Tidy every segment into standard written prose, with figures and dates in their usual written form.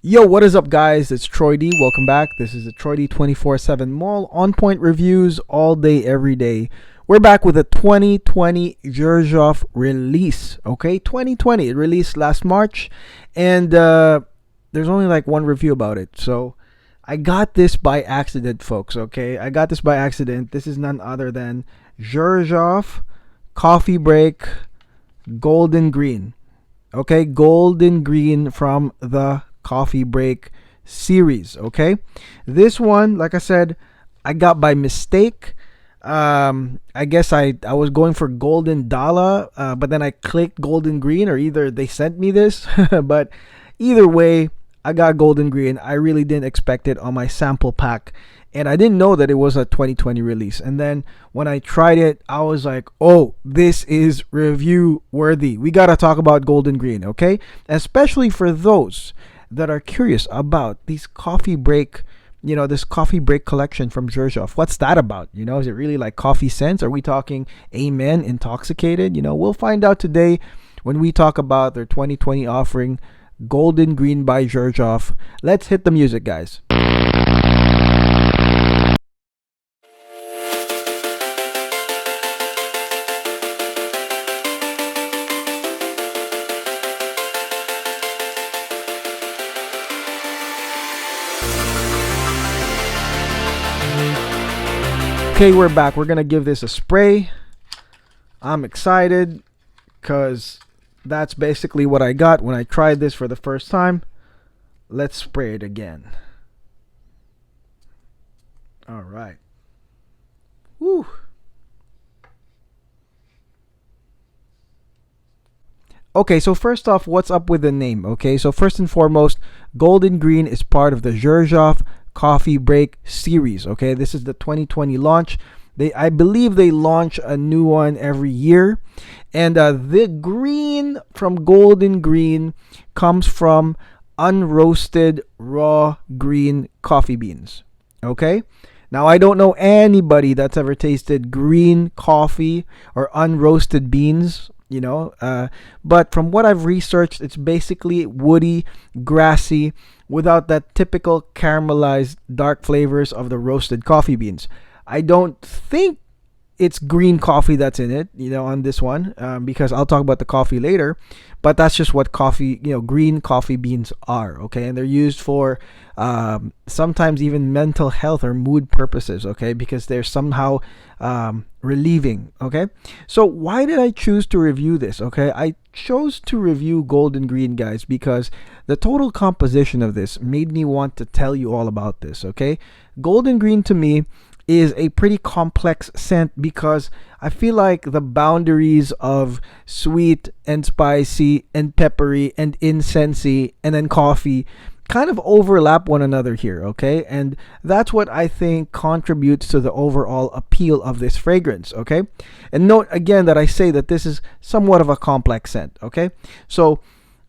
Yo, what is up, guys? It's Troy D. Welcome back. This is the Troy D 24/7 Mall on point reviews all day, every day. We're back with a 2020 Xerjoff release. Okay, 2020. It released last March, and there's only like one review about it. So I got this by accident, folks. Okay, I got this by accident. This is none other than Xerjoff Coffee Break Golden Green. Okay, Golden Green from the Coffee Break series. Okay, this one, like I said, I got by mistake. I guess I was going for Golden Dollar, but then I clicked Golden Green, or either they sent me this. But either way, I got Golden Green. I really didn't expect it on my sample pack, and I didn't know that it was a 2020 release. And then when I tried it, I was like, oh, this is review worthy. We gotta talk about Golden Green, okay? Especially for those that are curious about these coffee break, this coffee break collection from Xerjoff. What's that about? Is it really like coffee scents? Are we talking Amen Intoxicated? We'll find out today when we talk about their 2020 offering, Golden Green by Xerjoff. Let's hit the music, guys. Okay, we're back. We're gonna give this a spray. I'm excited because that's basically what I got when I tried this for the first time. Let's spray it again. All right. Woo. Okay, so first off, what's up with the name? Okay, so first and foremost, Golden Green is part of the Xerjoff Coffee Break series. Okay, this is the 2020 launch. I believe they launch a new one every year, and the green from Golden Green comes from unroasted raw green coffee beans. Okay, now I don't know anybody that's ever tasted green coffee or unroasted beans. But from what I've researched, it's basically woody, grassy, without that typical caramelized dark flavors of the roasted coffee beans. I don't think it's green coffee that's in it, on this one, because I'll talk about the coffee later. But that's just what green coffee beans are, okay? And they're used for sometimes even mental health or mood purposes, okay? Because they're somehow relieving, okay? So why did I choose to review this, okay? I chose to review Golden Green, guys, because the total composition of this made me want to tell you all about this, okay? Golden Green to me is a pretty complex scent because I feel like the boundaries of sweet and spicy and peppery and incensey and then coffee kind of overlap one another here, okay? And that's what I think contributes to the overall appeal of this fragrance, okay? And note again that I say that this is somewhat of a complex scent, okay? So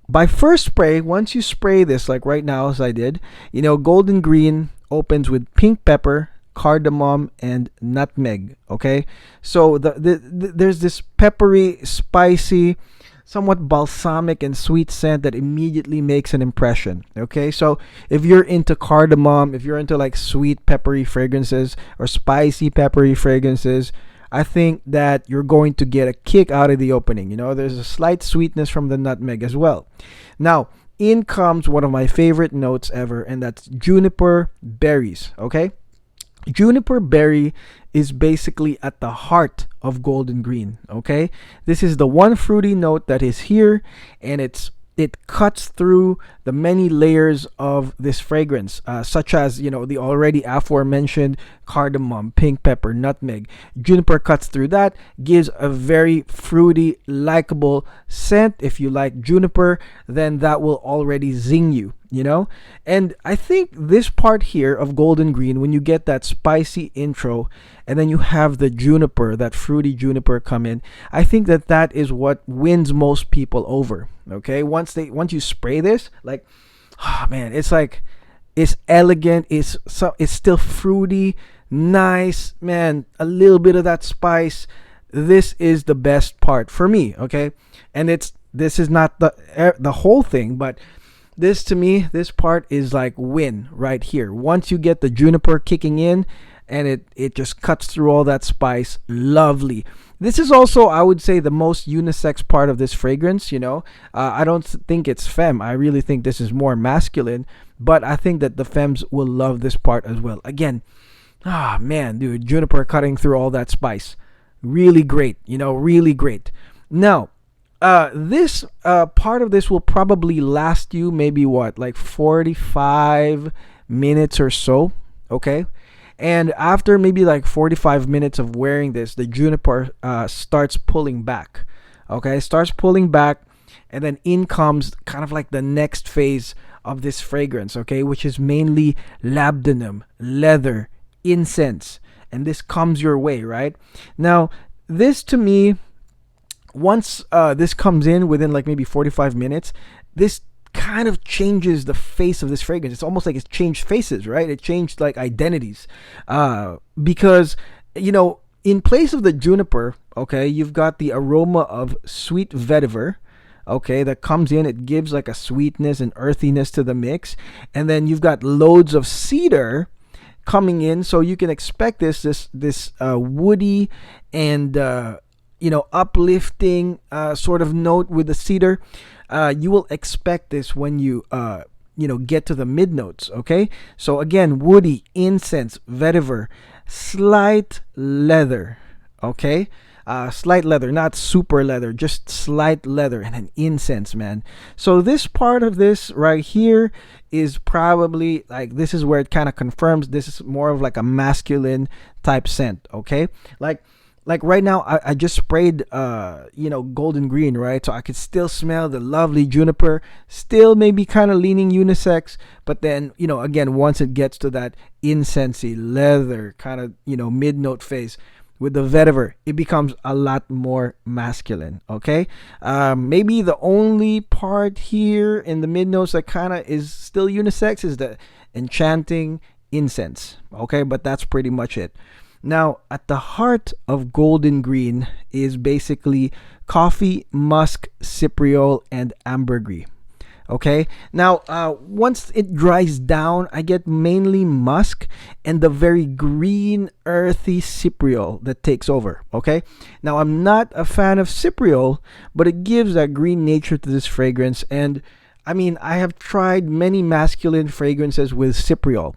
by first spray, once you spray this like right now as I did, Golden Green opens with pink pepper, cardamom, and nutmeg, okay? So there's this peppery, spicy, somewhat balsamic and sweet scent that immediately makes an impression, okay? So if you're into cardamom, if you're into like sweet peppery fragrances or spicy peppery fragrances, I think that you're going to get a kick out of the opening. There's a slight sweetness from the nutmeg as well. Now in comes one of my favorite notes ever, and that's juniper berries, okay? Juniper berry is basically at the heart of Golden Green, okay? This is the one fruity note that is here, and it cuts through the many layers of this fragrance, such as, the already aforementioned cardamom, pink pepper, nutmeg. Juniper cuts through that, gives a very fruity, likable scent. If you like juniper, then that will already zing you. And I think this part here of Golden Green, when you get that spicy intro and then you have the juniper, that fruity juniper come in, I think that is what wins most people over, okay? Once you spray this, like, oh man, it's like, it's elegant, it's still fruity, nice, man, a little bit of that spice. This is the best part for me, okay? And this is not the whole thing, but This to me, this part is like win right here. Once you get the juniper kicking in, and it just cuts through all that spice, lovely. This is also, I would say, the most unisex part of this fragrance. I don't think it's femme. I really think this is more masculine, but I think that the femmes will love this part as well. Again, man, dude, juniper cutting through all that spice, really great. Really great. Now, this part of this will probably last you maybe what, like 45 minutes or so, okay? And after maybe like 45 minutes of wearing this, the juniper starts pulling back, okay? Starts pulling back, and then in comes kind of like the next phase of this fragrance, okay? Which is mainly labdanum, leather, incense, and this comes your way, right? Now, this to me, once this comes in within like maybe 45 minutes, this kind of changes the face of this fragrance. It's almost like it's changed faces, right? It changed like identities, because in place of the juniper, okay, you've got the aroma of sweet vetiver, okay, that comes in. It gives like a sweetness and earthiness to the mix, and then you've got loads of cedar coming in, so you can expect this woody and uplifting sort of note with the cedar. You will expect this when you get to the mid notes, okay? So again, woody, incense, vetiver, slight leather, okay? Slight leather, not super leather, just slight leather, and then incense, man. So this part of this right here is probably like, this is where it kind of confirms this is more of like a masculine type scent, okay? Like right now, I just sprayed, golden green, right? So I could still smell the lovely juniper, still maybe kind of leaning unisex. But then, again, once it gets to that incensey, leather kind of, mid-note phase with the vetiver, it becomes a lot more masculine, okay? Maybe the only part here in the mid-notes that kind of is still unisex is the enchanting incense, okay? But that's pretty much it. Now, at the heart of Golden Green is basically coffee, musk, cypriol, and ambergris. Okay? Now, once it dries down, I get mainly musk and the very green, earthy cypriol that takes over. Okay? Now, I'm not a fan of cypriol, but it gives that green nature to this fragrance. And I mean, I have tried many masculine fragrances with cypriol.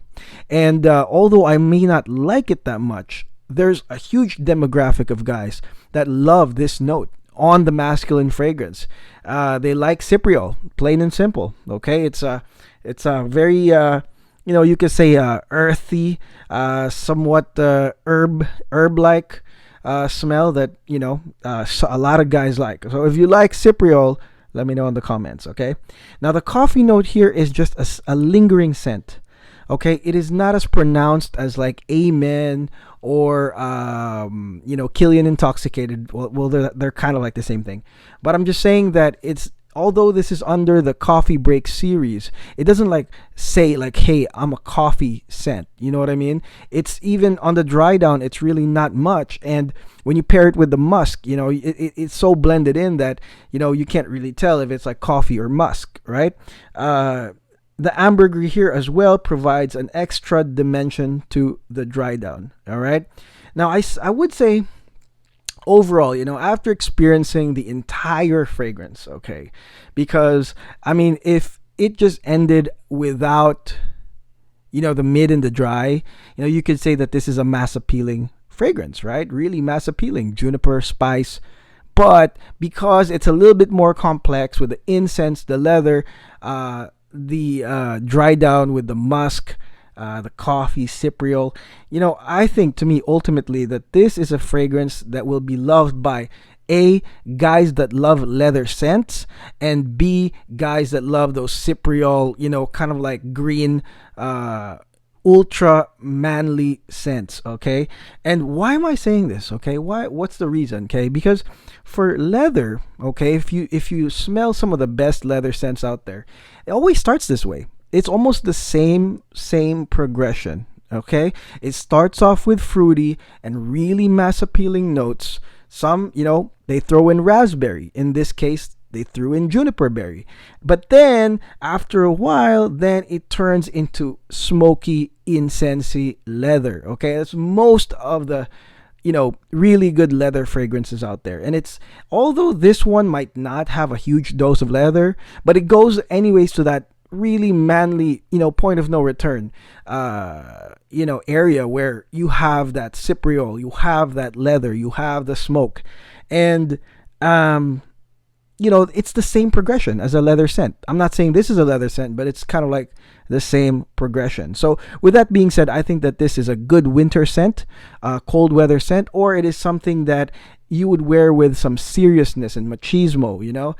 And although I may not like it that much, there's a huge demographic of guys that love this note on the masculine fragrance. They like cypriol, plain and simple. Okay, it's a very you could say earthy, somewhat herb-like smell that a lot of guys like. So if you like cypriol, let me know in the comments. Okay, now the coffee note here is just a lingering scent. Okay, it is not as pronounced as like Amen or Killian Intoxicated. Well, they're kind of like the same thing. But I'm just saying that although this is under the coffee break series, it doesn't like say like, hey, I'm a coffee scent. You know what I mean? It's even on the dry down, it's really not much. And when you pair it with the musk, it's so blended in that you can't really tell if it's like coffee or musk, right? The ambergris here as well provides an extra dimension to the dry down. All right. Now, I would say overall, after experiencing the entire fragrance, okay, because I mean, if it just ended without, the mid and the dry, you could say that this is a mass appealing fragrance, right? Really mass appealing, juniper, spice. But because it's a little bit more complex with the incense, the leather, the dry down with the musk, the coffee, cypriol, I think to me ultimately that this is a fragrance that will be loved by A, guys that love leather scents, and B, guys that love those cypriol, kind of like green, ultra manly scents. Okay, and why am I saying this? Okay, what's the reason? Okay, because for leather, okay, if you smell some of the best leather scents out there, it always starts this way. It's almost the same progression. Okay, it starts off with fruity and really mass appealing notes. Some, they throw in raspberry. In this case, they threw in juniper berry. But then after a while, then it turns into smoky, incensey leather. Okay, that's most of the really good leather fragrances out there. And it's, although this one might not have a huge dose of leather, but it goes anyways to that really manly, point of no return, area where you have that cypriol, you have that leather, you have the smoke. And, it's the same progression as a leather scent. I'm not saying this is a leather scent, but it's kind of like the same progression. So with that being said, I think that this is a good winter scent, cold weather scent, or it is something that you would wear with some seriousness and machismo,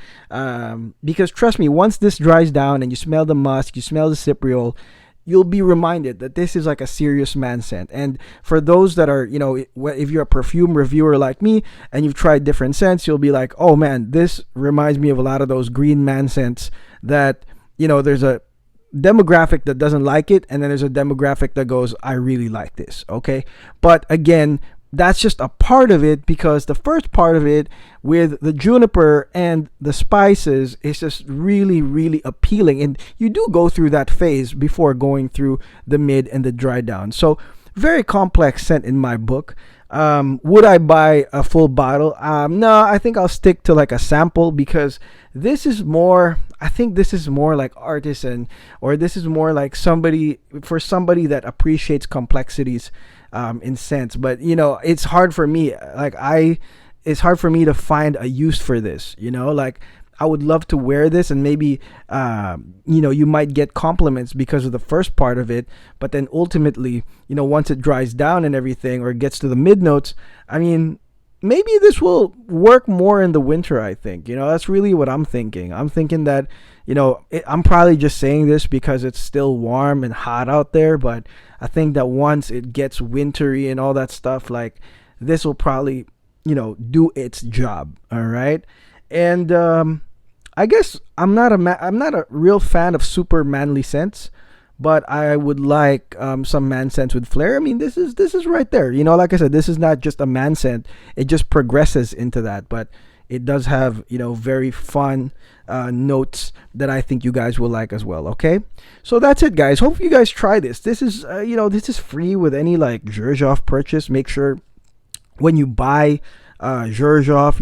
because trust me, once this dries down and you smell the musk, you smell the cypriol, you'll be reminded that this is like a serious man scent. And for those that are, if you're a perfume reviewer like me and you've tried different scents, you'll be like, oh man, this reminds me of a lot of those green man scents that, there's a demographic that doesn't like it, and then there's a demographic that goes, I really like this. Okay. But again, that's just a part of it, because the first part of it with the juniper and the spices is just really, really appealing. And you do go through that phase before going through the mid and the dry down. So very complex scent in my book. Would I buy a full bottle? No, I think I'll stick to like a sample, because this is more, I think this is more like artisan, or this is more like somebody that appreciates complexities in scents. But it's hard for me, it's hard for me to find a use for this. Like, I would love to wear this, and maybe you might get compliments because of the first part of it, but then ultimately, once it dries down and everything, or gets to the mid notes, I mean, maybe this will work more in the winter. I think that's really what I'm thinking. I'm thinking that I'm probably just saying this because it's still warm and hot out there, but I think that once it gets wintry and all that stuff, like, this will probably do its job. All right. And I guess I'm not a real fan of super manly scents, but I would like some man scents with flair. I mean, this is right there. Like I said, this is not just a man scent. It just progresses into that, but it does have very fun notes that I think you guys will like as well. Okay, so that's it, guys. Hope you guys try this. This is this is free with any like Xerjoff purchase. Make sure when you buy Xerjoff,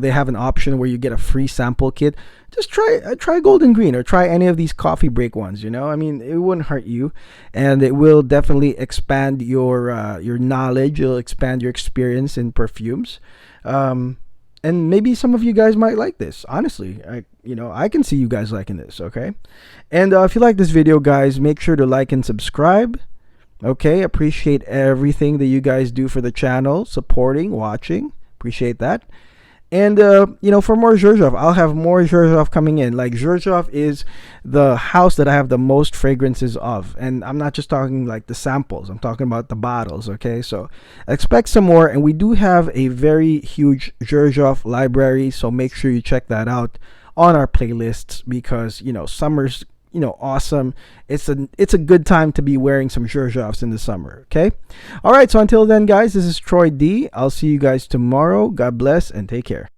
they have an option where you get a free sample kit. Just try Golden Green, or try any of these coffee break ones. I mean, it wouldn't hurt you, and it will definitely expand your knowledge. It'll expand your experience in perfumes, and maybe some of you guys might like this. Honestly, I can see you guys liking this. Okay, and if you like this video, guys, make sure to like and subscribe. Okay, appreciate everything that you guys do for the channel, supporting, watching. Appreciate that. And for more Xerjoff, I'll have more Xerjoff coming in. Like, Xerjoff is the house that I have the most fragrances of, and I'm not just talking like the samples, I'm talking about the bottles. Okay, so expect some more, and we do have a very huge Xerjoff library, so make sure you check that out on our playlists, because summer's awesome. It's a good time to be wearing some Xerjoffs in the summer. Okay, all right, so until then, guys, this is Troy D. I'll see you guys tomorrow. God bless and take care.